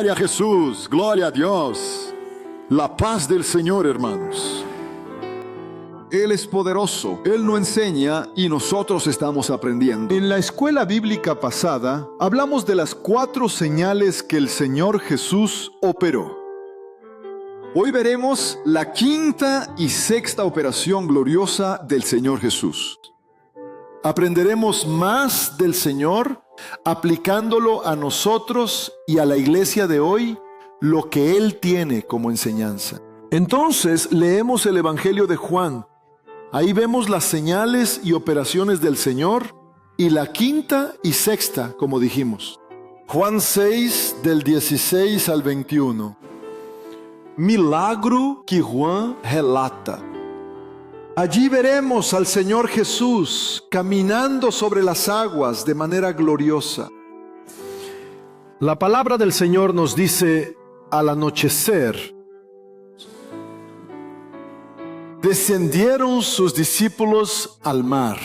Gloria a Jesús, gloria a Dios. La paz del Señor, hermanos. Él es poderoso, Él nos enseña y nosotros estamos aprendiendo. En la escuela bíblica pasada, hablamos de las 4 señales que el Señor Jesús operó. Hoy veremos la 5ª y 6ª operación gloriosa del Señor Jesús. Aprenderemos más del Señor aplicándolo a nosotros y a la iglesia de hoy, lo que Él tiene como enseñanza. Entonces leemos el Evangelio de Juan. Ahí vemos las señales y operaciones del Señor y la 5ª y 6ª, como dijimos. Juan 6, del 16 al 21. Milagro que Juan relata. Allí veremos al Señor Jesús caminando sobre las aguas de manera gloriosa. La palabra del Señor nos dice: al anochecer, descendieron sus discípulos al mar.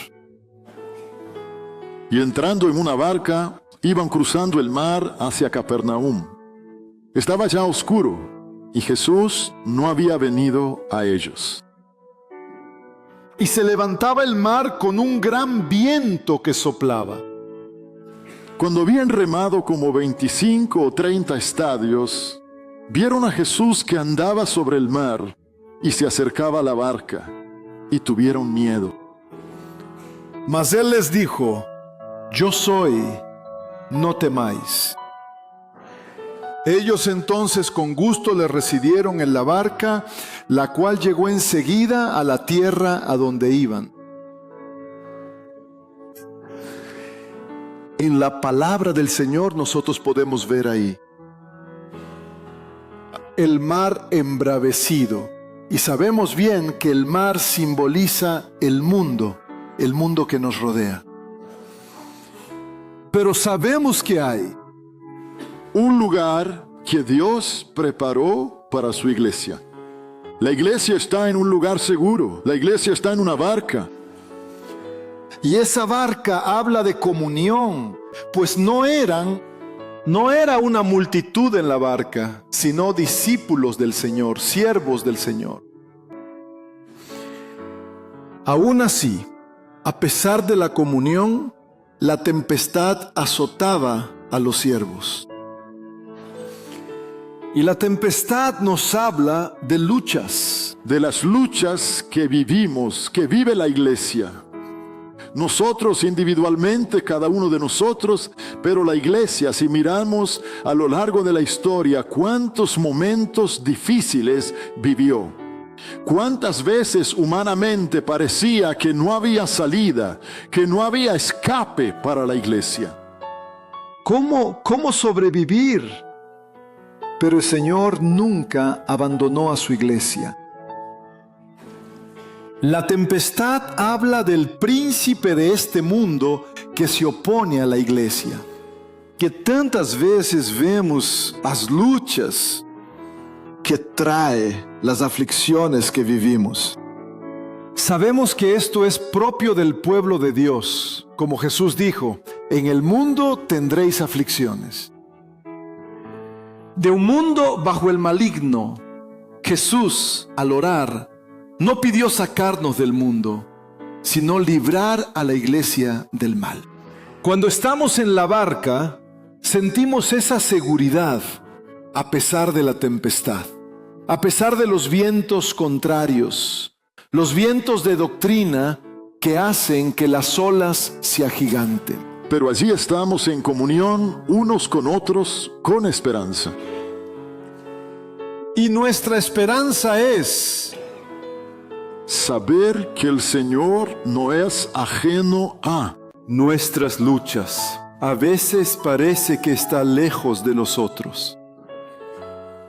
Y entrando en una barca, iban cruzando el mar hacia Capernaum. Estaba ya oscuro, y Jesús no había venido a ellos. Y se levantaba el mar con un gran viento que soplaba. Cuando habían remado como 25 o 30 estadios, vieron a Jesús que andaba sobre el mar y se acercaba a la barca, y tuvieron miedo. Mas Él les dijo: yo soy, no temáis. Ellos entonces con gusto le recibieron en la barca, la cual llegó enseguida a la tierra a donde iban. En la palabra del Señor nosotros podemos ver ahí el mar embravecido. Y sabemos bien que el mar simboliza el mundo que nos rodea. Pero sabemos que hay un lugar que Dios preparó para su iglesia. La iglesia está en un lugar seguro. La iglesia está en una barca. Y esa barca habla de comunión, pues no era una multitud en la barca, sino discípulos del Señor, siervos del Señor. Aún así, a pesar de la comunión, la tempestad azotaba a los siervos. Y la tempestad nos habla de luchas. De las luchas que vivimos, que vive la iglesia. Nosotros individualmente, cada uno de nosotros, pero la iglesia, si miramos a lo largo de la historia, cuántos momentos difíciles vivió. Cuántas veces humanamente parecía que no había salida, que no había escape para la iglesia. ¿Cómo sobrevivir? Pero el Señor nunca abandonó a su iglesia. La tempestad habla del príncipe de este mundo que se opone a la iglesia. Que tantas veces vemos as luchas que trae las aflicciones que vivimos. Sabemos que esto es propio del pueblo de Dios. Como Jesús dijo: en el mundo tendréis aflicciones. De un mundo bajo el maligno, Jesús, al orar, no pidió sacarnos del mundo, sino librar a la iglesia del mal. Cuando estamos en la barca, sentimos esa seguridad a pesar de la tempestad, a pesar de los vientos contrarios, los vientos de doctrina que hacen que las olas se agiganten. Pero allí estamos en comunión unos con otros, con esperanza. Y nuestra esperanza es saber que el Señor no es ajeno a nuestras luchas. A veces parece que está lejos de nosotros.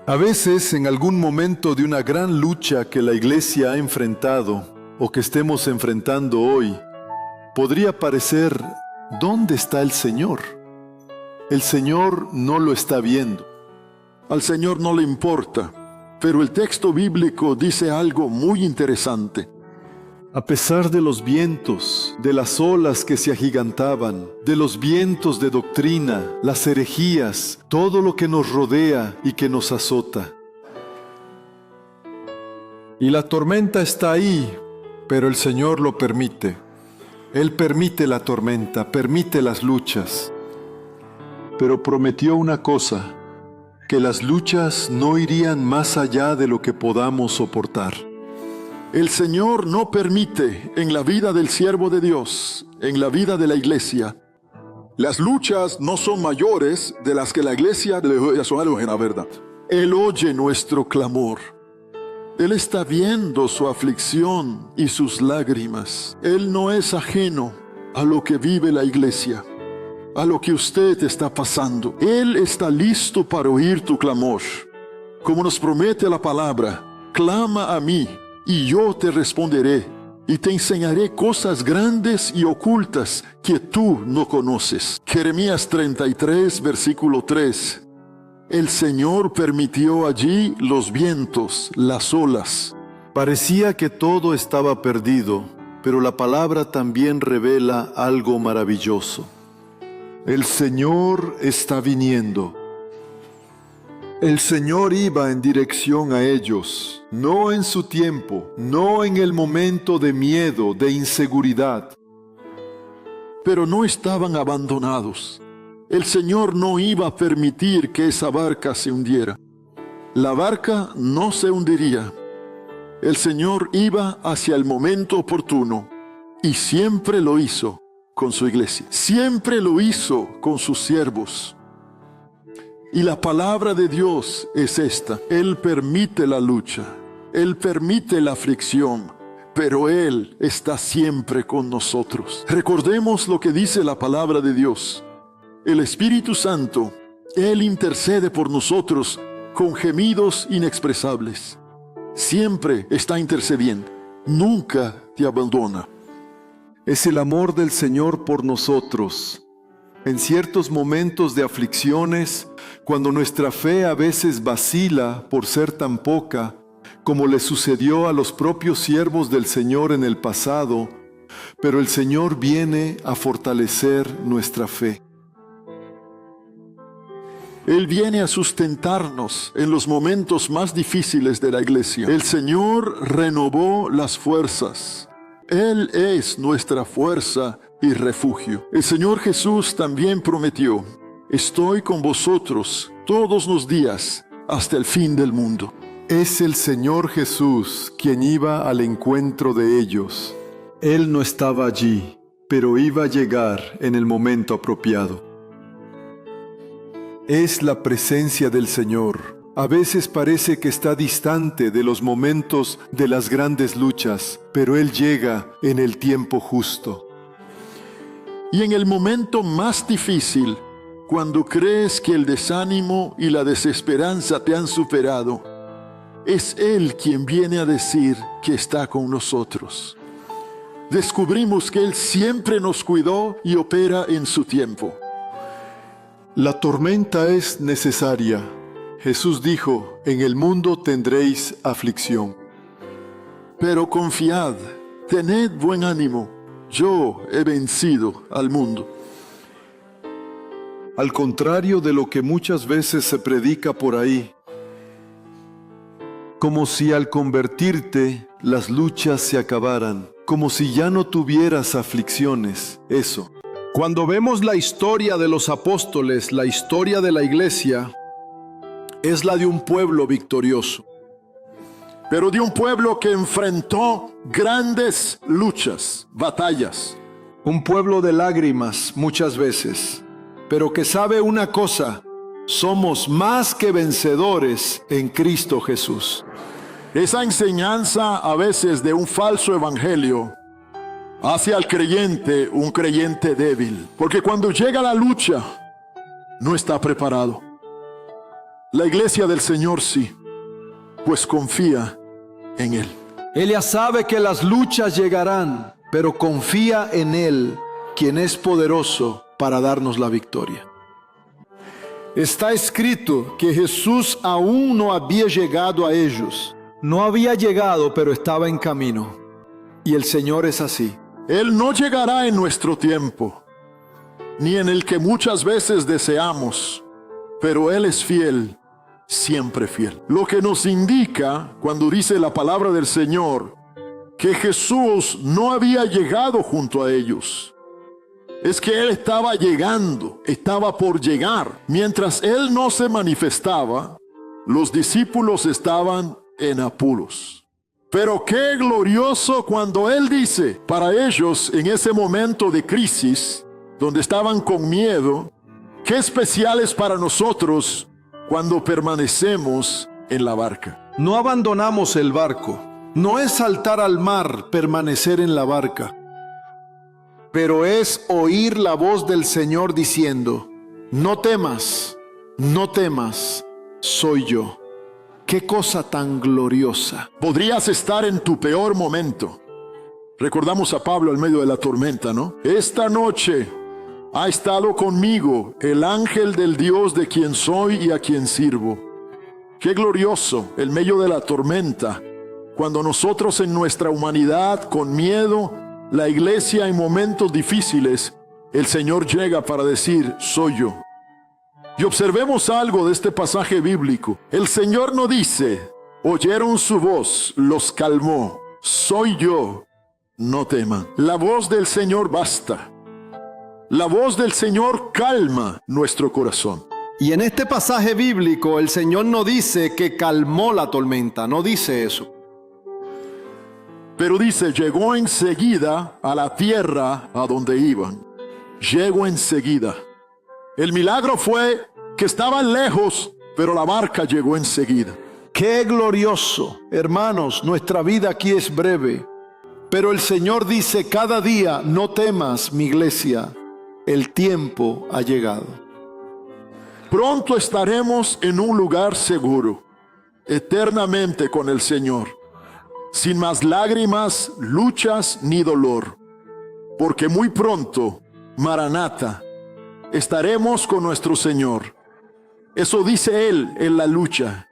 A veces, en algún momento de una gran lucha que la iglesia ha enfrentado o que estemos enfrentando hoy, podría parecer: ¿dónde está el Señor? El Señor no lo está viendo. Al Señor no le importa, pero el texto bíblico dice algo muy interesante. A pesar de los vientos, de las olas que se agigantaban, de los vientos de doctrina, las herejías, todo lo que nos rodea y que nos azota. Y la tormenta está ahí, pero el Señor lo permite. Él permite la tormenta, permite las luchas. Pero prometió una cosa, que las luchas no irían más allá de lo que podamos soportar. El Señor no permite en la vida del siervo de Dios, en la vida de la iglesia. Las luchas no son mayores de las que la iglesia le son en la verdad. Él oye nuestro clamor. Él está viendo su aflicción y sus lágrimas. Él no es ajeno a lo que vive la iglesia, a lo que usted está pasando. Él está listo para oír tu clamor. Como nos promete la palabra, clama a mí y yo te responderé y te enseñaré cosas grandes y ocultas que tú no conoces. Jeremías 33, versículo 3. El Señor permitió allí los vientos, las olas. Parecía que todo estaba perdido, pero la palabra también revela algo maravilloso. El Señor está viniendo. El Señor iba en dirección a ellos, no en su tiempo, no en el momento de miedo, de inseguridad. Pero no estaban abandonados. El Señor no iba a permitir que esa barca se hundiera. La barca no se hundiría. El Señor iba hacia el momento oportuno y siempre lo hizo con su iglesia. Siempre lo hizo con sus siervos. Y la palabra de Dios es esta. Él permite la lucha, Él permite la aflicción, pero Él está siempre con nosotros. Recordemos lo que dice la palabra de Dios. El Espíritu Santo, Él intercede por nosotros con gemidos inexpresables. Siempre está intercediendo, nunca te abandona. Es el amor del Señor por nosotros. En ciertos momentos de aflicciones, cuando nuestra fe a veces vacila por ser tan poca, como le sucedió a los propios siervos del Señor en el pasado, pero el Señor viene a fortalecer nuestra fe. Él viene a sustentarnos en los momentos más difíciles de la iglesia. El Señor renovó las fuerzas. Él es nuestra fuerza y refugio. El Señor Jesús también prometió: estoy con vosotros todos los días hasta el fin del mundo. Es el Señor Jesús quien iba al encuentro de ellos. Él no estaba allí, pero iba a llegar en el momento apropiado. Es la presencia del Señor. A veces parece que está distante de los momentos de las grandes luchas, pero Él llega en el tiempo justo. Y en el momento más difícil, cuando crees que el desánimo y la desesperanza te han superado, es Él quien viene a decir que está con nosotros. Descubrimos que Él siempre nos cuidó y opera en su tiempo. La tormenta es necesaria. Jesús dijo: en el mundo tendréis aflicción. Pero confiad, tened buen ánimo, yo he vencido al mundo. Al contrario de lo que muchas veces se predica por ahí, como si al convertirte las luchas se acabaran, como si ya no tuvieras aflicciones, eso. Cuando vemos la historia de los apóstoles, la historia de la iglesia, es la de un pueblo victorioso. Pero de un pueblo que enfrentó grandes luchas, batallas. Un pueblo de lágrimas muchas veces, pero que sabe una cosa: somos más que vencedores en Cristo Jesús. Esa enseñanza a veces de un falso evangelio hace al creyente un creyente débil, porque cuando llega la lucha no está preparado. La iglesia del Señor sí, pues confía en Él. Ella sabe que las luchas llegarán, pero confía en Él, quien es poderoso para darnos la victoria. Está escrito que Jesús aún no había llegado a ellos. No había llegado, pero estaba en camino. Y el Señor es así. Él no llegará en nuestro tiempo, ni en el que muchas veces deseamos, pero Él es fiel, siempre fiel. Lo que nos indica, cuando dice la palabra del Señor, que Jesús no había llegado junto a ellos, es que Él estaba llegando, estaba por llegar. Mientras Él no se manifestaba, los discípulos estaban en apuros. Pero qué glorioso cuando Él dice para ellos en ese momento de crisis, donde estaban con miedo, qué especial es para nosotros cuando permanecemos en la barca. No abandonamos el barco. No es saltar al mar, permanecer en la barca. Pero es oír la voz del Señor diciendo, no temas, soy yo. Qué cosa tan gloriosa. Podrías estar en tu peor momento. Recordamos a Pablo en medio de la tormenta, ¿no? Esta noche ha estado conmigo el ángel del Dios de quien soy y a quien sirvo. Qué glorioso en medio de la tormenta, cuando nosotros en nuestra humanidad, con miedo, la iglesia en momentos difíciles, el Señor llega para decir, soy yo. Y observemos algo de este pasaje bíblico. El Señor no dice, oyeron su voz, los calmó, soy yo, no teman. La voz del Señor basta. La voz del Señor calma nuestro corazón. Y en este pasaje bíblico el Señor no dice que calmó la tormenta, no dice eso. Pero dice, llegó enseguida a la tierra a donde iban. Llegó enseguida. El milagro fue que estaban lejos, pero la barca llegó enseguida. ¡Qué glorioso! Hermanos, nuestra vida aquí es breve. Pero el Señor dice cada día, no temas, mi iglesia, el tiempo ha llegado. Pronto estaremos en un lugar seguro, eternamente con el Señor, sin más lágrimas, luchas ni dolor, porque muy pronto, Maranata, estaremos con nuestro Señor. Eso dice Él en la lucha.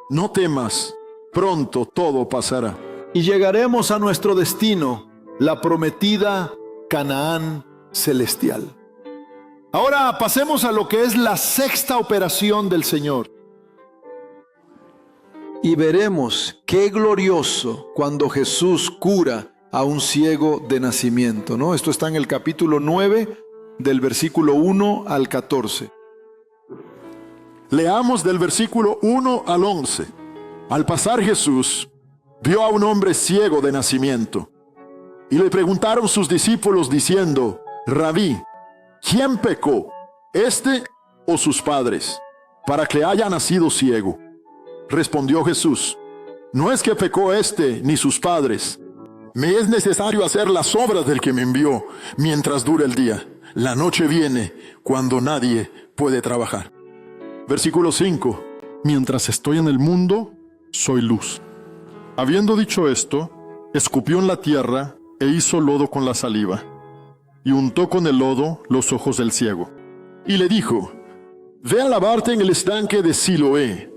No temas, pronto todo pasará. Y llegaremos a nuestro destino, la prometida Canaán celestial. Ahora pasemos a lo que es la sexta operación del Señor. Y veremos qué glorioso cuando Jesús cura a un ciego de nacimiento, ¿no? Esto está en el capítulo 9, del versículo 1 al 14. Leamos del versículo 1 al 11. Al pasar Jesús, vio a un hombre ciego de nacimiento, y le preguntaron sus discípulos diciendo, Rabí, ¿quién pecó, este o sus padres, para que haya nacido ciego? Respondió Jesús, no es que pecó este ni sus padres. Me es necesario hacer las obras del que me envió mientras dure el día. La noche viene cuando nadie puede trabajar. Versículo 5. Mientras estoy en el mundo, soy luz. Habiendo dicho esto, escupió en la tierra e hizo lodo con la saliva, y untó con el lodo los ojos del ciego. Y le dijo, ve a lavarte en el estanque de Siloé,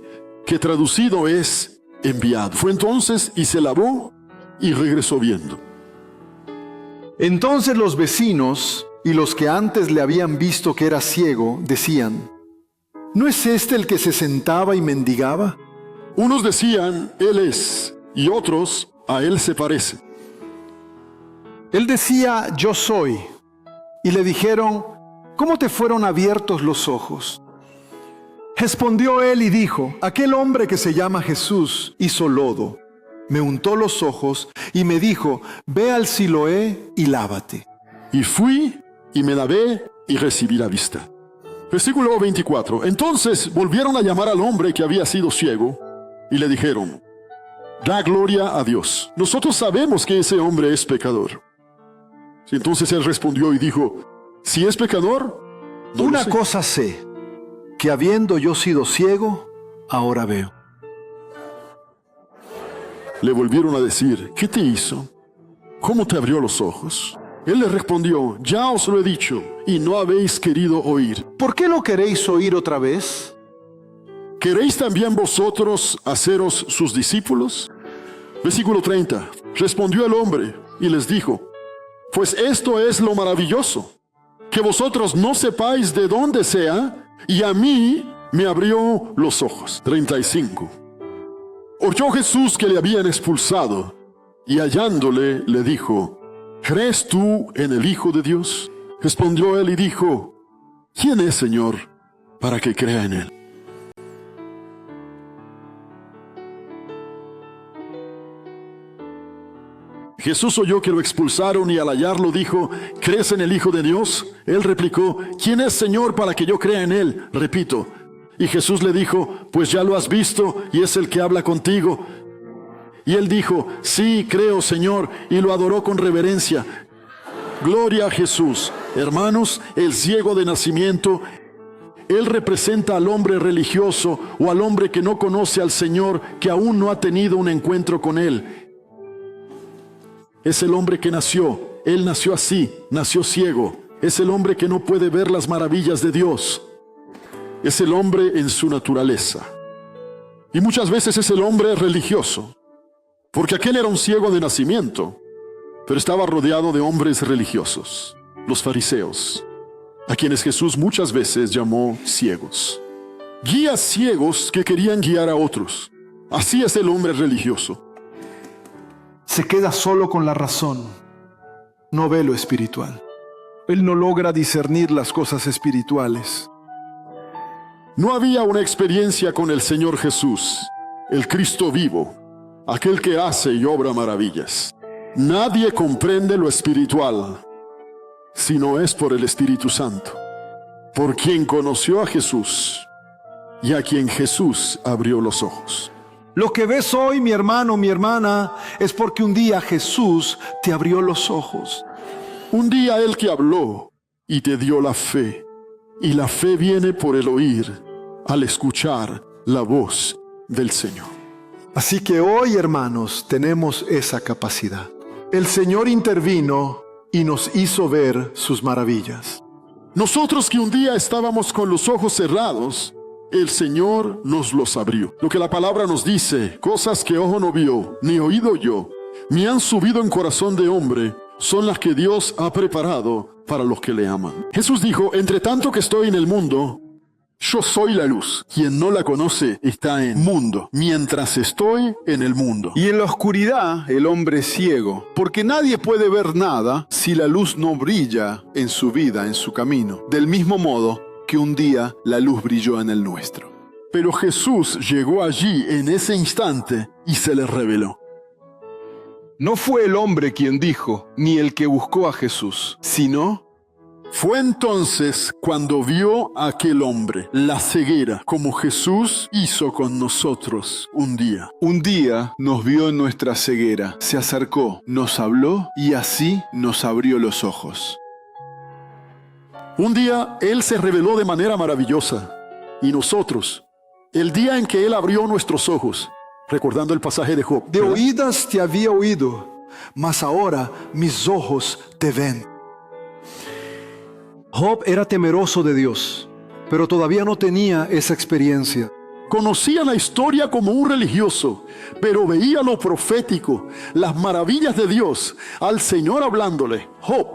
que traducido es enviado. Fue entonces y se lavó y regresó viendo. Entonces los vecinos y los que antes le habían visto que era ciego, decían, ¿no es este el que se sentaba y mendigaba? Unos decían, él es, y otros, a él se parece. Él decía, yo soy. Y le dijeron, ¿cómo te fueron abiertos los ojos? Respondió él y dijo, aquel hombre que se llama Jesús hizo lodo, me untó los ojos y me dijo, ve al Siloé y lávate. Y fui y me lavé y recibí la vista. Versículo 24. Entonces volvieron a llamar al hombre que había sido ciego y le dijeron, da gloria a Dios. Nosotros sabemos que ese hombre es pecador. Entonces él respondió y dijo, si es pecador, no una lo sé. cosa sé, que habiendo yo sido ciego, ahora veo. Le volvieron a decir, ¿qué te hizo? ¿Cómo te abrió los ojos? Él les respondió, ya os lo he dicho, y no habéis querido oír. ¿Por qué lo queréis oír otra vez? ¿Queréis también vosotros haceros sus discípulos? Versículo 30. Respondió el hombre, y les dijo: pues esto es lo maravilloso, que vosotros no sepáis de dónde sea, y a mí me abrió los ojos. 35. Oyó Jesús que le habían expulsado, y hallándole le dijo: ¿crees tú en el Hijo de Dios? Respondió él y dijo: ¿quién es, Señor, para que crea en él? Jesús oyó que lo expulsaron y al hallarlo dijo: ¿crees en el Hijo de Dios? Él replicó: ¿quién es, Señor, para que yo crea en él? Repito. Y Jesús le dijo: pues ya lo has visto y es el que habla contigo. Y él dijo: sí, creo, Señor, y lo adoró con reverencia. Gloria a Jesús. Hermanos, el ciego de nacimiento, él representa al hombre religioso o al hombre que no conoce al Señor, que aún no ha tenido un encuentro con él. Es el hombre que nació, él nació así, nació ciego. Es el hombre que no puede ver las maravillas de Dios. Es el hombre en su naturaleza. Y muchas veces es el hombre religioso, porque aquel era un ciego de nacimiento, pero estaba rodeado de hombres religiosos, los fariseos, a quienes Jesús muchas veces llamó ciegos. Guías ciegos que querían guiar a otros. Así es el hombre religioso. Se queda solo con la razón, no ve lo espiritual. Él no logra discernir las cosas espirituales. No había una experiencia con el Señor Jesús, el Cristo vivo, aquel que hace y obra maravillas. Nadie comprende lo espiritual si no es por el Espíritu Santo, por quien conoció a Jesús y a quien Jesús abrió los ojos. Lo que ves hoy, mi hermano, mi hermana, es porque un día Jesús te abrió los ojos. Un día Él que habló y te dio la fe, y la fe viene por el oír, al escuchar la voz del Señor. Así que hoy, hermanos, tenemos esa capacidad. El Señor intervino y nos hizo ver sus maravillas. Nosotros que un día estábamos con los ojos cerrados, el Señor nos los abrió. Lo que la palabra nos dice: cosas que ojo no vio, ni oído yo, ni han subido en corazón de hombre, son las que Dios ha preparado para los que le aman. Jesús dijo: entre tanto que estoy en el mundo, yo soy la luz. Quien no la conoce está en mundo, mientras estoy en el mundo. Y en la oscuridad el hombre es ciego, porque nadie puede ver nada si la luz no brilla en su vida, en su camino. Del mismo modo que un día la luz brilló en el nuestro. Pero Jesús llegó allí en ese instante y se le reveló. No fue el hombre quien dijo, ni el que buscó a Jesús, sino fue entonces cuando vio a aquel hombre la ceguera, como Jesús hizo con nosotros un día. Un día nos vio en nuestra ceguera, se acercó, nos habló y así nos abrió los ojos. Un día Él se reveló de manera maravillosa, y nosotros, el día en que Él abrió nuestros ojos, recordando el pasaje de Job, De oídas te había oído, mas ahora mis ojos te ven. Job era temeroso de Dios, pero todavía no tenía esa experiencia. conocía la historia como un religioso, pero veía lo profético, las maravillas de Dios, al Señor hablándole: Job,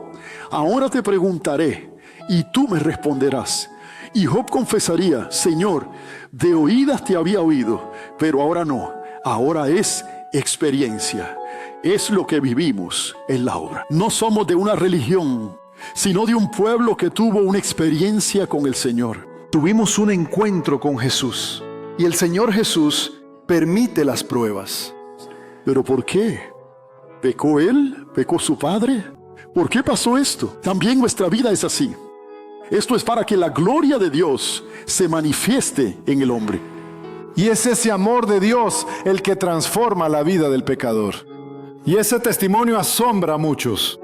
ahora te preguntaré y tú me responderás. Y Job confesaría: Señor, de oídas te había oído, pero ahora no, ahora es experiencia. Es lo que vivimos en la obra. No somos de una religión, sino de un pueblo que tuvo una experiencia con el Señor. Tuvimos un encuentro con Jesús y el Señor Jesús permite las pruebas. ¿Pero por qué? ¿Pecó él? ¿Pecó su padre? ¿Por qué pasó esto? También nuestra vida es así. Esto es para que la gloria de Dios se manifieste en el hombre. Y es ese amor de Dios el que transforma la vida del pecador. Y ese testimonio asombra a muchos.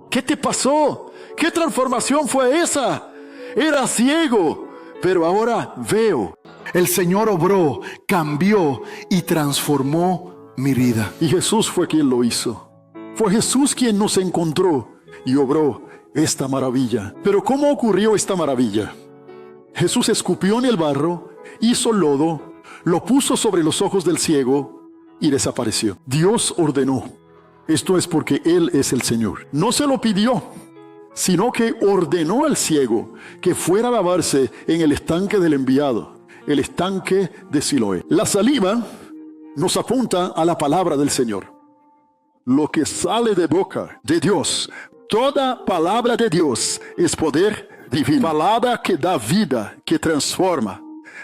¿Qué te pasó? ¿Qué transformación fue esa? Era ciego, pero ahora veo. El Señor obró, cambió y transformó mi vida. Y Jesús fue quien lo hizo. Fue Jesús quien nos encontró y obró esta maravilla. Pero ¿cómo ocurrió esta maravilla? Jesús escupió en el barro, hizo lodo, lo puso sobre los ojos del ciego y desapareció. Dios ordenó. Esto es porque Él es el Señor. No se lo pidió, sino que ordenó al ciego que fuera a lavarse en el estanque del enviado, el estanque de Siloé. La saliva nos apunta a la palabra del Señor. Lo que sale de boca de Dios, toda palabra de Dios es poder divino. Palabra que da vida, que transforma.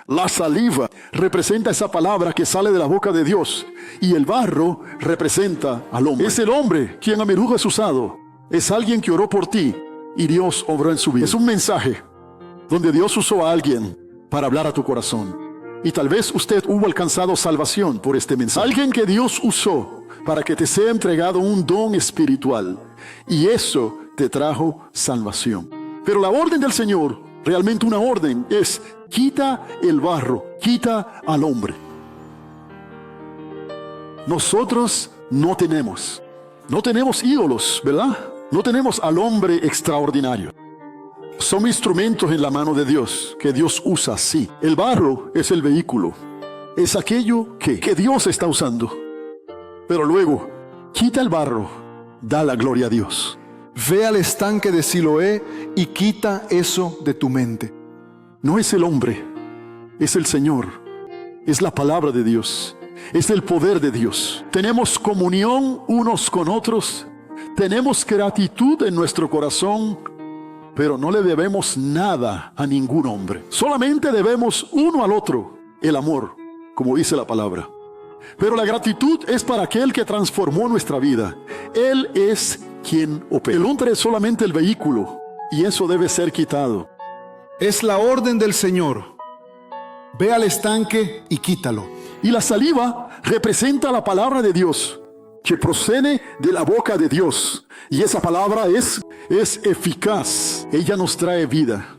La saliva representa esa palabra que sale de la boca de Dios, y el barro representa al hombre. Es el hombre quien a menudo es usado. Es alguien que oró por ti y Dios obró en su vida. Es un mensaje donde Dios usó a alguien para hablar a tu corazón. Y tal vez usted hubo alcanzado salvación por este mensaje. Alguien que Dios usó para que te sea entregado un don espiritual. Y eso te trajo salvación. Pero la orden del Señor, realmente una orden, es quita el barro, quita al hombre. Nosotros no tenemos ídolos, ¿verdad? No tenemos al hombre extraordinario. Son instrumentos en la mano de Dios, que Dios usa, sí. El barro es el vehículo. Es aquello que Dios está usando. Pero luego, quita el barro, da la gloria a Dios. Ve al estanque de Siloé y quita eso de tu mente. No es el hombre, es el Señor. Es la palabra de Dios. Es el poder de Dios. Tenemos comunión unos con otros. Tenemos gratitud en nuestro corazón. Pero no le debemos nada a ningún hombre. Solamente debemos uno al otro el amor, como dice la palabra. Pero la gratitud es para aquel que transformó nuestra vida. Él es quien opera. El hombre es solamente el vehículo, y eso debe ser quitado. Es la orden del Señor. Ve al estanque y quítalo. Y la saliva representa la palabra de Dios, que procede de la boca de Dios. Y esa palabra es eficaz. Ella nos trae vida.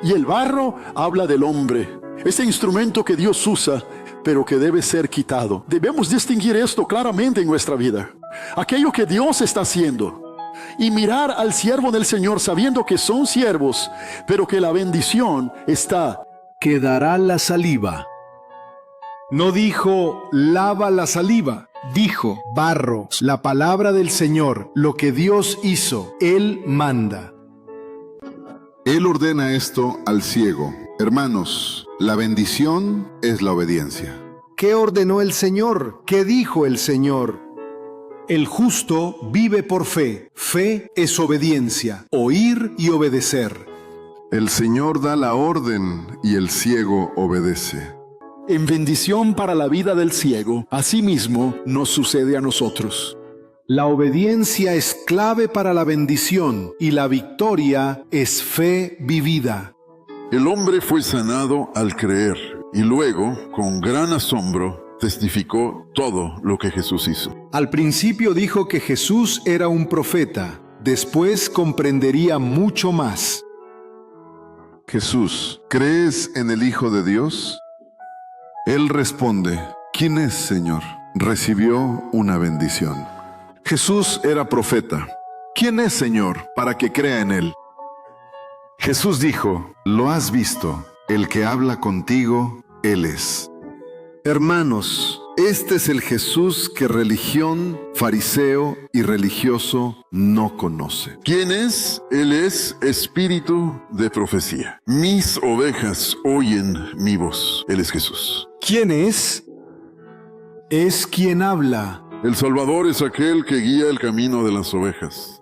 Y el barro habla del hombre, ese instrumento que Dios usa, pero que debe ser quitado. Debemos distinguir esto claramente en nuestra vida. Aquello que Dios está haciendo. Y mirar al siervo del Señor sabiendo que son siervos, pero que la bendición está. Quedará la saliva. No dijo, lava la saliva. Dijo, barro, la palabra del Señor, lo que Dios hizo, Él manda. Él ordena esto al ciego. Hermanos, la bendición es la obediencia. ¿Qué ordenó el Señor? ¿Qué dijo el Señor? El justo vive por fe. Fe es obediencia, oír y obedecer. El Señor da la orden y el ciego obedece. En bendición para la vida del ciego, asimismo nos sucede a nosotros. La obediencia es clave para la bendición y la victoria es fe vivida. El hombre fue sanado al creer y luego, con gran asombro, testificó todo lo que Jesús hizo. Al principio dijo que Jesús era un profeta, después comprendería mucho más. Jesús, ¿crees en el Hijo de Dios? Él responde, ¿quién es, Señor? Recibió una bendición. Jesús era profeta. ¿Quién es, Señor, para que crea en él? Jesús dijo, lo has visto, el que habla contigo, él es. Hermanos, este es el Jesús que religión, fariseo y religioso no conoce. ¿Quién es? Él es espíritu de profecía. Mis ovejas oyen mi voz. Él es Jesús. ¿Quién es? Es quien habla. El Salvador es aquel que guía el camino de las ovejas.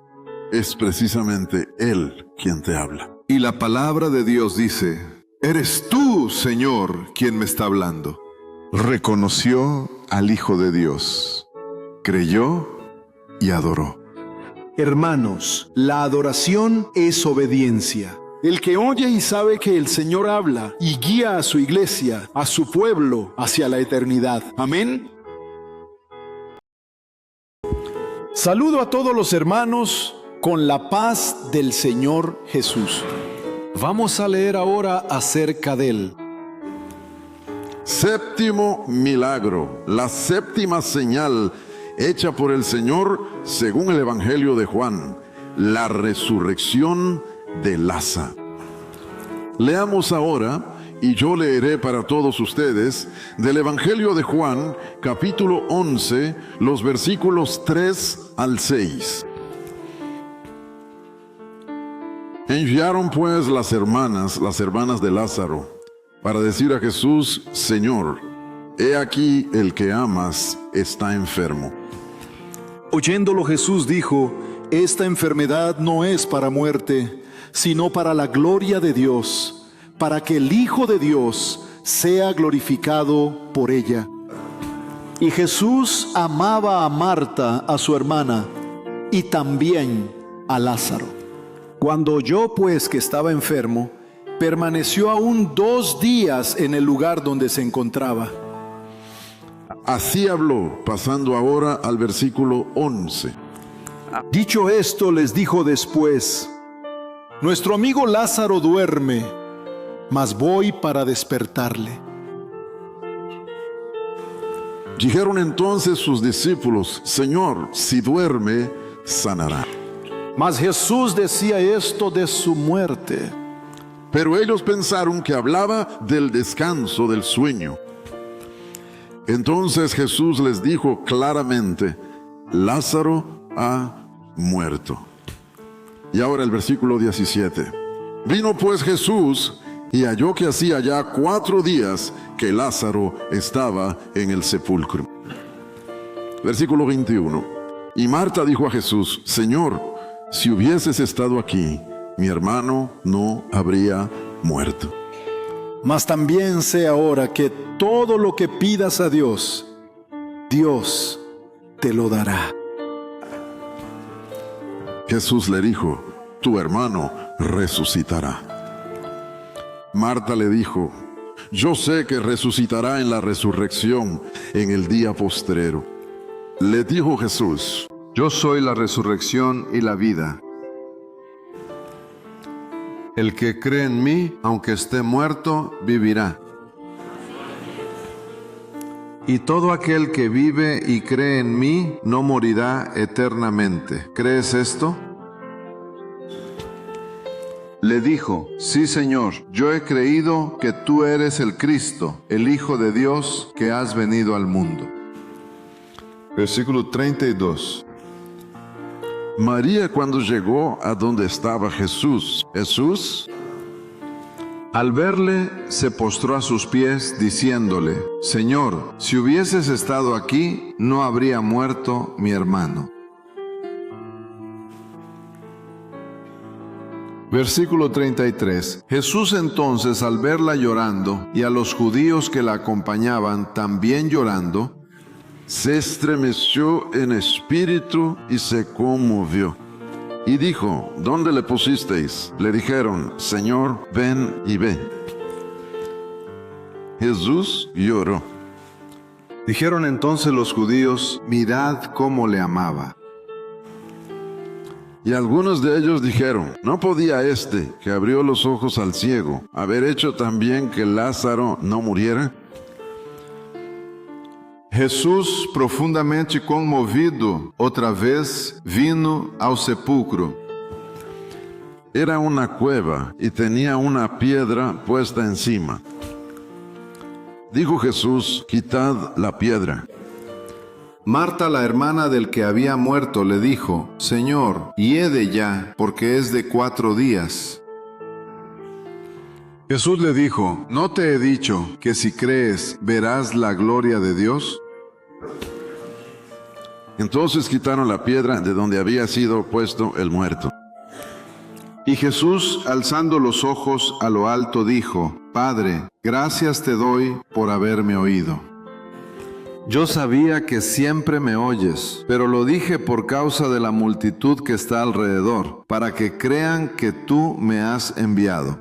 Es precisamente Él quien te habla. Y la palabra de Dios dice, eres tú, Señor, quien me está hablando. Reconoció al Hijo de Dios, creyó y adoró. Hermanos, la adoración es obediencia. El que oye y sabe que el Señor habla y guía a su iglesia, a su pueblo, hacia la eternidad. Amén. Saludo a todos los hermanos con la paz del Señor Jesús. Vamos a leer ahora acerca de él. Séptimo milagro, la séptima señal hecha por el Señor según el Evangelio de Juan, la resurrección de Lázaro. Leamos ahora y yo leeré para todos ustedes del Evangelio de Juan, capítulo 11, los versículos 3 al 6. Enviaron pues las hermanas de Lázaro, para decir a Jesús: Señor, he aquí el que amas está enfermo. Oyéndolo Jesús dijo: esta enfermedad no es para muerte, sino para la gloria de Dios, para que el Hijo de Dios sea glorificado por ella. Y Jesús amaba a Marta, a su hermana, y también a Lázaro. Cuando oyó pues que estaba enfermo, permaneció aún 2 días en el lugar donde se encontraba. Así habló, pasando ahora al versículo 11. Dicho esto, les dijo después: nuestro amigo Lázaro duerme, mas voy para despertarle. Dijeron entonces sus discípulos: Señor, si duerme, sanará. Mas Jesús decía esto de su muerte. Pero ellos pensaron que hablaba del descanso, del sueño. Entonces Jesús les dijo claramente: Lázaro ha muerto. Y ahora el versículo 17. Vino pues Jesús y halló que hacía ya 4 días que Lázaro estaba en el sepulcro. Versículo 21. Y Marta dijo a Jesús: Señor, si hubieses estado aquí, mi hermano no habría muerto. Mas también sé ahora que todo lo que pidas a Dios, Dios te lo dará. Jesús le dijo: tu hermano resucitará. Marta le dijo: yo sé que resucitará en la resurrección en el día postrero. Le dijo Jesús: Yo soy la resurrección y la vida. El que cree en mí, aunque esté muerto, vivirá. Y todo aquel que vive y cree en mí, no morirá eternamente. ¿Crees esto? Le dijo: sí, Señor, yo he creído que tú eres el Cristo, el Hijo de Dios, que has venido al mundo. Versículo 32. María, cuando llegó a donde estaba Jesús, Al verle, se postró a sus pies, diciéndole: Señor, si hubieses estado aquí, no habría muerto mi hermano. Versículo 33. Jesús entonces, al verla llorando, y a los judíos que la acompañaban también llorando, se estremeció en espíritu y se conmovió. Y dijo: ¿dónde le pusisteis? Le dijeron: Señor, ven y ve. Jesús lloró. Dijeron entonces los judíos: mirad cómo le amaba. Y algunos de ellos dijeron: ¿no podía este, que abrió los ojos al ciego, haber hecho también que Lázaro no muriera? Jesús, profundamente conmovido, outra vez vino ao sepulcro. Era una cueva y tenía una piedra puesta encima. Dijo Jesús: quitad la piedra. Marta, la hermana del que había muerto, le dijo: Señor, hiede ya, porque es de 4 días. Jesús le dijo: ¿no te he dicho que si crees verás la gloria de Dios? Entonces quitaron la piedra de donde había sido puesto el muerto. Y Jesús, alzando los ojos a lo alto, dijo: Padre, gracias te doy por haberme oído. Yo sabía que siempre me oyes, pero lo dije por causa de la multitud que está alrededor, para que crean que tú me has enviado.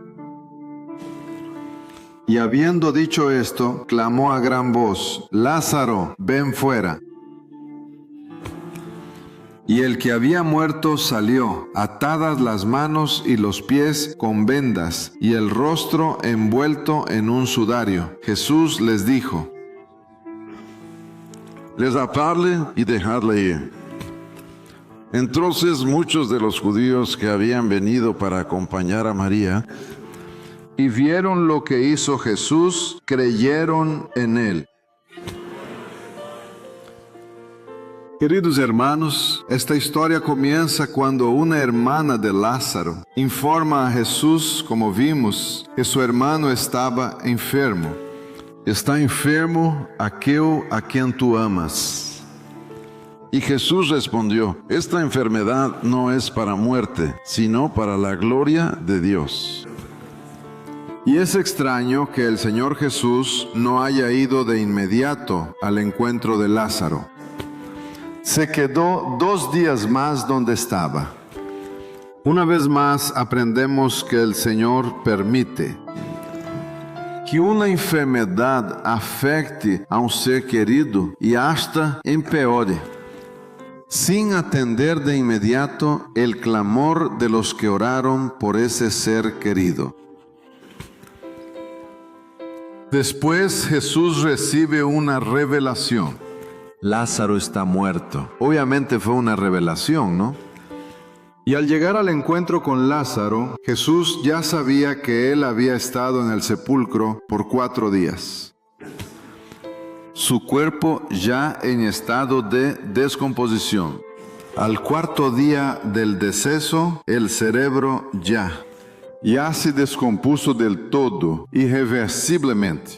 Y habiendo dicho esto, clamó a gran voz: Lázaro, ven fuera. Y el que había muerto salió, atadas las manos y los pies con vendas, y el rostro envuelto en un sudario. Jesús les dijo: desatarle y dejarle ir. Entonces muchos de los judíos que habían venido para acompañar a María y vieron lo que hizo Jesús, creyeron en él. Queridos hermanos, esta historia comienza cuando una hermana de Lázaro informa a Jesús, como vimos, que su hermano estaba enfermo. Está enfermo aquel a quien tú amas. Y Jesús respondió: esta enfermedad no es para muerte, sino para la gloria de Dios. Y es extraño que el Señor Jesús no haya ido de inmediato al encuentro de Lázaro. Se quedó 2 días más donde estaba. Una vez más aprendemos que el Señor permite que una enfermedad afecte a un ser querido y hasta empeore, sin atender de inmediato el clamor de los que oraron por ese ser querido. Después Jesús recibe una revelación. Lázaro está muerto. Obviamente fue una revelación, ¿no? Y al llegar al encuentro con Lázaro, Jesús ya sabía que él había estado en el sepulcro por 4 días. Su cuerpo ya en estado de descomposición. Al 4º día del deceso, el cerebro ya se descompuso del todo, irreversiblemente.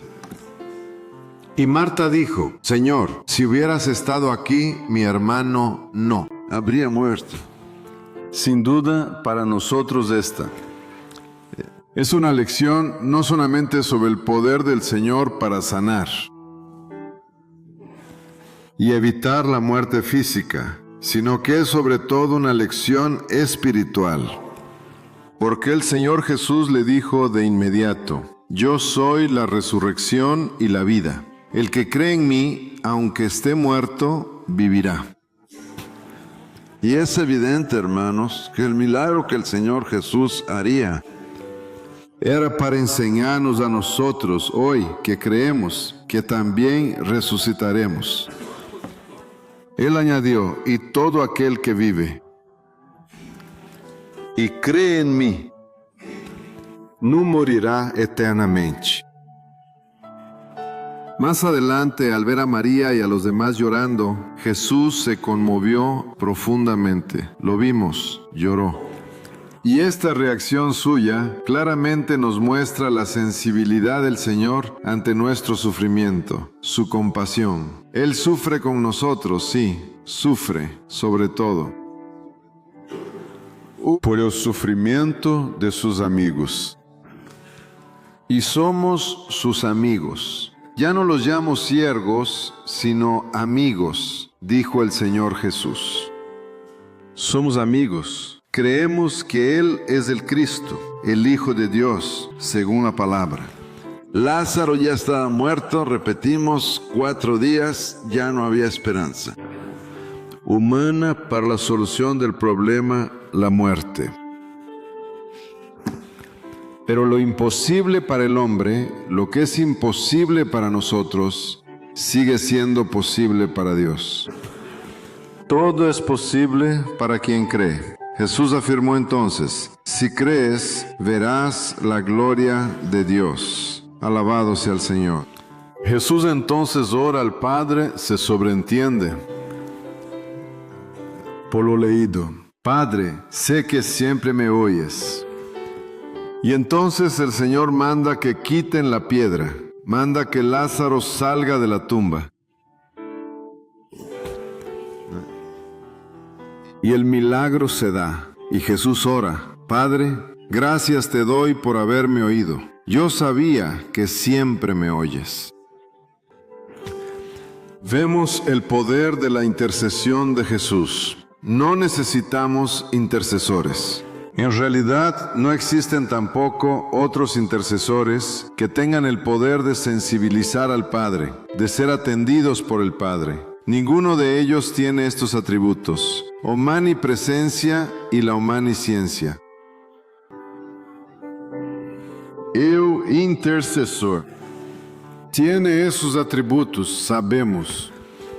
Y Marta dijo: Señor, si hubieras estado aquí, mi hermano no habría muerto. Sin duda, para nosotros esta es una lección no solamente sobre el poder del Señor para sanar y evitar la muerte física, sino que es sobre todo una lección espiritual. Porque el Señor Jesús le dijo de inmediato: yo soy la resurrección y la vida. El que cree en mí, aunque esté muerto, vivirá. Y es evidente, hermanos, que el milagro que el Señor Jesús haría era para enseñarnos a nosotros hoy que creemos que también resucitaremos. Él añadió: y todo aquel que vive y cree en mí, no morirá eternamente. Más adelante, al ver a María y a los demás llorando, Jesús se conmovió profundamente. Lo vimos, lloró. Y esta reacción suya claramente nos muestra la sensibilidad del Señor ante nuestro sufrimiento, su compasión. Él sufre con nosotros, sí, sufre sobre todo por el sufrimiento de sus amigos. Y somos sus amigos. Ya no los llamo siervos, sino amigos, dijo el Señor Jesús. Somos amigos. Creemos que Él es el Cristo, el Hijo de Dios, según la palabra. Lázaro ya estaba muerto, repetimos, 4 días, ya no había esperanza humana para la solución del problema, la muerte. Pero lo imposible para el hombre, lo que es imposible para nosotros, sigue siendo posible para Dios. Todo es posible para quien cree. Jesús afirmó entonces: si crees, verás la gloria de Dios. Alabado sea el Señor. Jesús entonces ora al Padre, se sobreentiende por lo leído: Padre, sé que siempre me oyes. Y entonces el Señor manda que quiten la piedra, manda que Lázaro salga de la tumba. Y el milagro se da, y Jesús ora: Padre, gracias te doy por haberme oído. Yo sabía que siempre me oyes. Vemos el poder de la intercesión de Jesús. No necesitamos intercesores. En realidad, no existen tampoco otros intercesores que tengan el poder de sensibilizar al Padre, de ser atendidos por el Padre. Ninguno de ellos tiene estos atributos: omnipresencia y la omnisciencia. El intercesor tiene esos atributos, sabemos.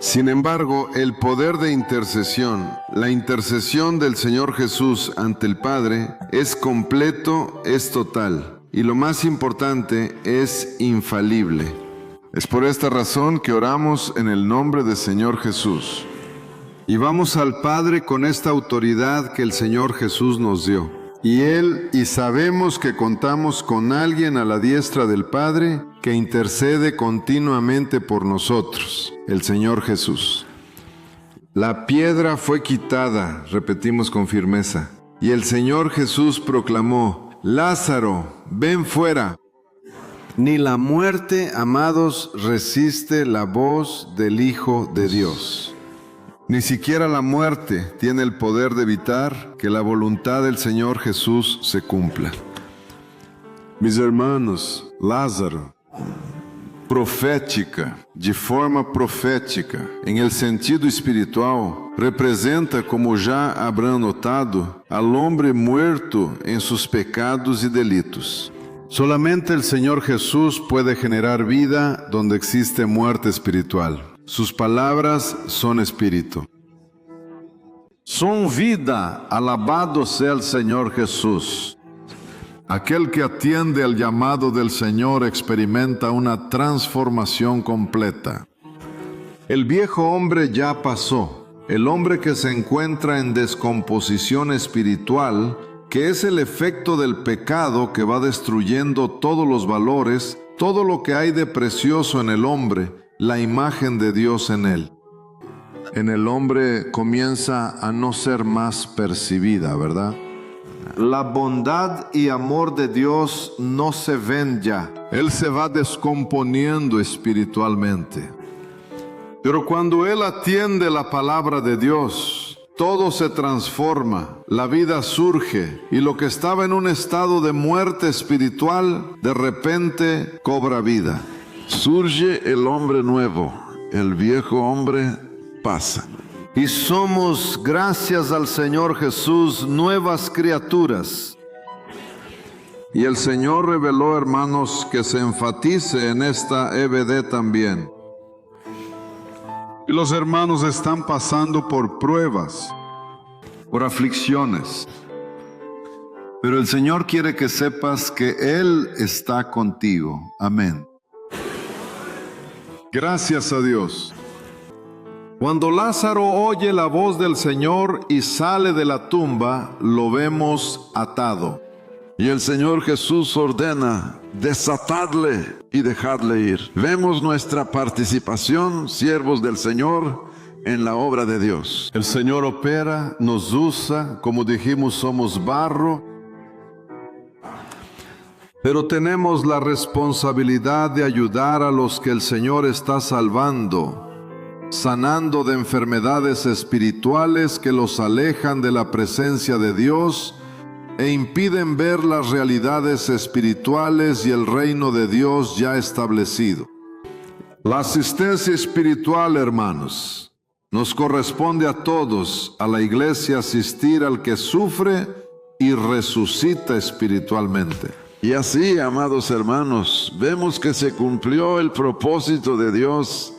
Sin embargo, el poder de intercesión, la intercesión del Señor Jesús ante el Padre, es completo, es total. y lo más importante, es infalible. Es por esta razón que oramos en el nombre del Señor Jesús. Y vamos al Padre con esta autoridad que el Señor Jesús nos dio. Y sabemos que contamos con alguien a la diestra del Padre que intercede continuamente por nosotros, el Señor Jesús. La piedra fue quitada, repetimos con firmeza, y el Señor Jesús proclamó: Lázaro, ven fuera. Ni la muerte, amados, resiste la voz del Hijo de Dios. Ni siquiera la muerte tiene el poder de evitar que la voluntad del Señor Jesús se cumpla. Mis hermanos, Lázaro, profética, de forma profética, em el sentido espiritual, representa, como já habrán notado, al hombre muerto en sus pecados y delitos. Solamente el Señor Jesús puede generar vida donde existe muerte espiritual. Sus palabras son espíritu. Son vida, alabado sea el Señor Jesús. Aquel que atiende al llamado del Señor experimenta una transformación completa. El viejo hombre ya pasó. El hombre que se encuentra en descomposición espiritual, que es el efecto del pecado que va destruyendo todos los valores, todo lo que hay de precioso en el hombre, la imagen de Dios en él. En el hombre comienza a no ser más percibida, ¿verdad? La bondad y amor de Dios no se ven ya. Él se va descomponiendo espiritualmente. Pero cuando Él atiende la palabra de Dios, todo se transforma, la vida surge, y lo que estaba en un estado de muerte espiritual, de repente cobra vida. Surge el hombre nuevo, el viejo hombre pasa. Y somos, gracias al Señor Jesús, nuevas criaturas. Y el Señor reveló, hermanos, que se enfatice en esta EBD también. Y los hermanos están pasando por pruebas, por aflicciones. Pero el Señor quiere que sepas que Él está contigo. Amén. Gracias a Dios. Cuando Lázaro oye la voz del Señor y sale de la tumba, lo vemos atado. Y el Señor Jesús ordena: desatadle y dejadle ir. Vemos nuestra participación, siervos del Señor, en la obra de Dios. El Señor opera, nos usa, como dijimos, somos barro. Pero tenemos la responsabilidad de ayudar a los que el Señor está salvando, sanando de enfermedades espirituales que los alejan de la presencia de Dios e impiden ver las realidades espirituales y el reino de Dios ya establecido. La asistencia espiritual, hermanos, nos corresponde a todos, a la iglesia, asistir al que sufre y resucita espiritualmente. Y así, amados hermanos, vemos que se cumplió el propósito de Dios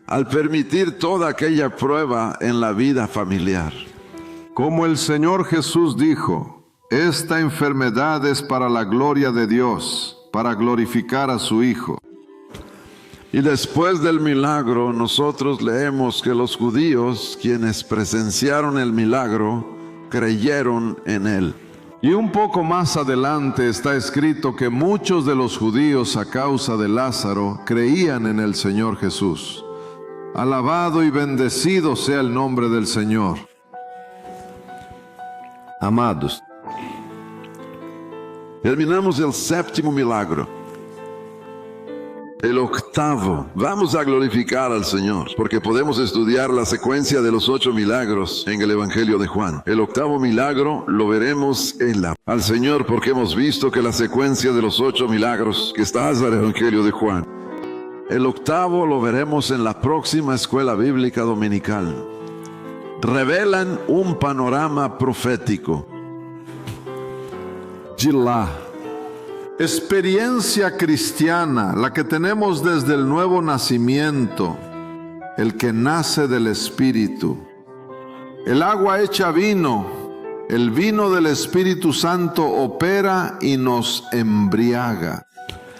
al permitir toda aquella prueba en la vida familiar. Como el Señor Jesús dijo: esta enfermedad es para la gloria de Dios, para glorificar a su Hijo. Y después del milagro, nosotros leemos que los judíos, quienes presenciaron el milagro, creyeron en él. Y un poco más adelante está escrito que muchos de los judíos, a causa de Lázaro, creían en el Señor Jesús. Alabado y bendecido sea el nombre del Señor. Amados, terminamos el séptimo milagro. El octavo. Vamos a glorificar al Señor, porque podemos estudiar la secuencia de los 8 milagros en el Evangelio de Juan. El octavo milagro lo veremos al Señor, porque hemos visto que la secuencia de los 8 milagros que está en el Evangelio de Juan. El octavo lo veremos en la próxima escuela bíblica dominical. Revelan un panorama profético. Gilá. Experiencia cristiana, la que tenemos desde el nuevo nacimiento, el que nace del Espíritu. El agua hecha vino, El vino del Espíritu Santo opera y nos embriaga.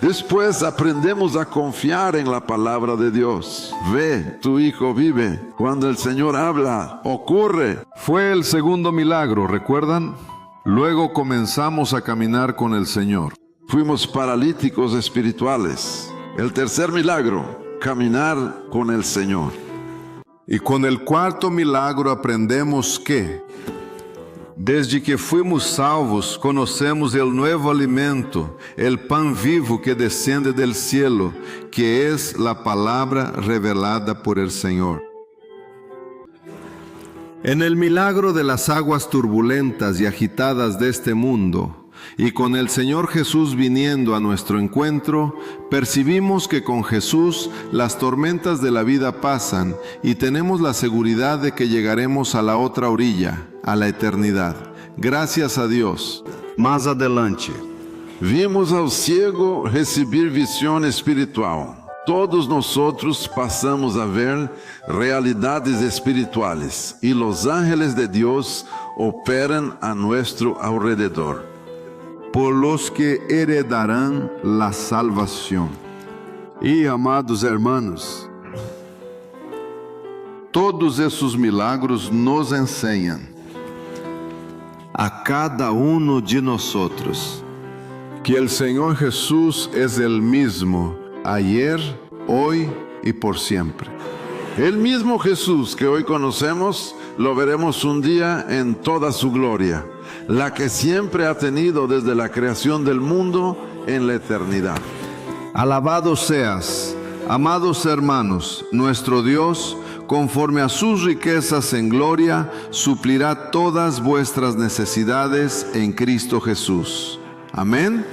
Después aprendemos a confiar en la palabra de Dios. Ve, tu hijo vive. Cuando el Señor habla, ocurre. Fue el segundo milagro, ¿recuerdan? Luego comenzamos a caminar con el Señor. Fuimos paralíticos espirituales. El tercer milagro, caminar con el Señor. Y con el cuarto milagro aprendemos que, desde que fuimos salvos, conocemos el nuevo alimento, el pan vivo que desciende del cielo, que es la palabra revelada por el Señor. En el milagro de las aguas turbulentas y agitadas de este mundo, y con el Señor Jesús viniendo a nuestro encuentro, percibimos que con Jesús las tormentas de la vida pasan y tenemos la seguridad de que llegaremos a la otra orilla, a la eternidad. Gracias a Dios. Más adelante, Vimos ao ciego recibir visión espiritual. Todos nosotros pasamos a ver realidades espirituales y los ángeles de Dios operan a nuestro alrededor. Por los que heredarán la salvación. Y amados hermanos, Todos esses milagros nos ensinam a cada uno de nosotros que el Señor Jesús es el mismo ayer, hoy y por siempre. El mismo Jesús que hoy conocemos, lo veremos un día en toda su gloria, la que siempre ha tenido desde la creación del mundo en la eternidad. Alabado seas, amados hermanos, nuestro Dios, conforme a sus riquezas en gloria, suplirá todas vuestras necesidades en Cristo Jesús. Amén.